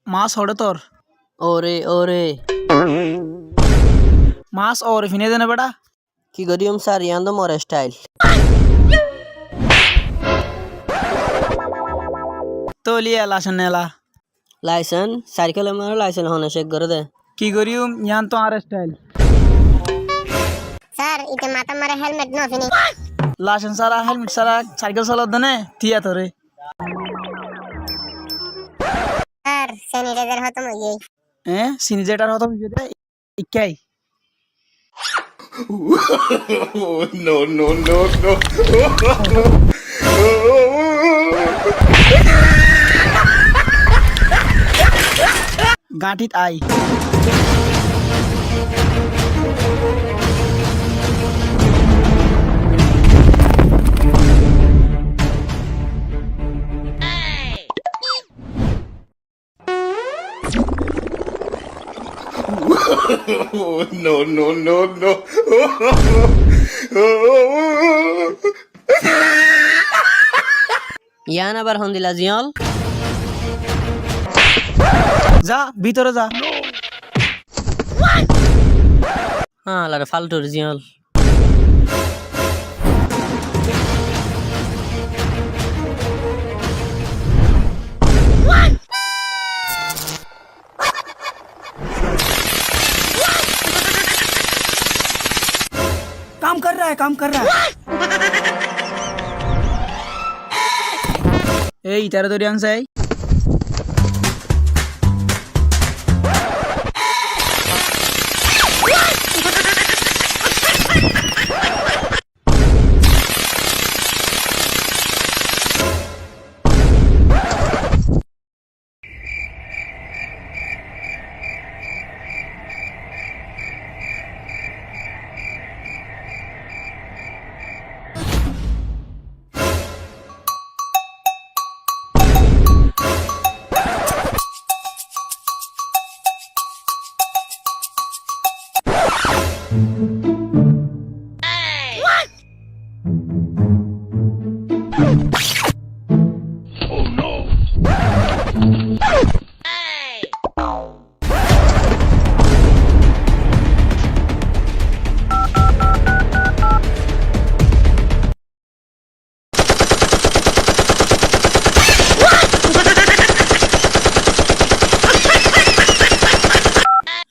মাছ হড়ে তোর ওরে ওরে মাছ ওর ফিনে দেনে বেটা কি করিম স্যার ইয়ান তো মোর স্টাইল তো লিয়ে লাসন নেলা লাইসেন্স সাইকেল আমার লাইসেন্স হনে চেক করে দে কি করিম ইয়ান তো আর স্টাইল স্যার ইতে মাথা মারা হেলমেট ন ফিনি লাসন সারা হেলমেট সারা সাইকেল চালাত দেনে থিয়া তোরে স্যার স্যানিটাইজার হতো মগে সিনিজেটার হতো দে ইকাই No, no, no, no. গাঁঠিত আই No, no, no, no. ইয়ান আবার হন দিলা জিয়ল যা ভিতরে যা হ্যাঁ লারে ফালতুর জিয়ল काम कर रहा है काम कर रहा है এই তারা ধরে আনছে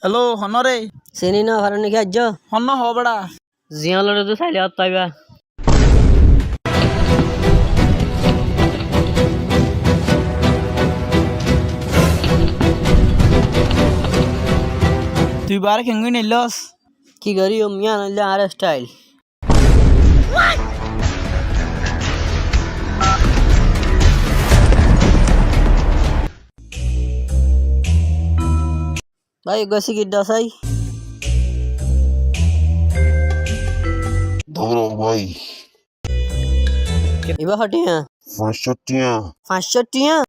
হ্যালো হনরে চেনি না ভালো নাকি আজ হন হ বেড়া জিয়লরে তো চাইলে হত পাইবা তুই বারে কেঙ্গুই নিলস কি করিম ইয়ান হইলে আর স্টাইল ভাই গছি কিডা চাই ধরো ভাই এবার হটিয়া 65 500 টিয়া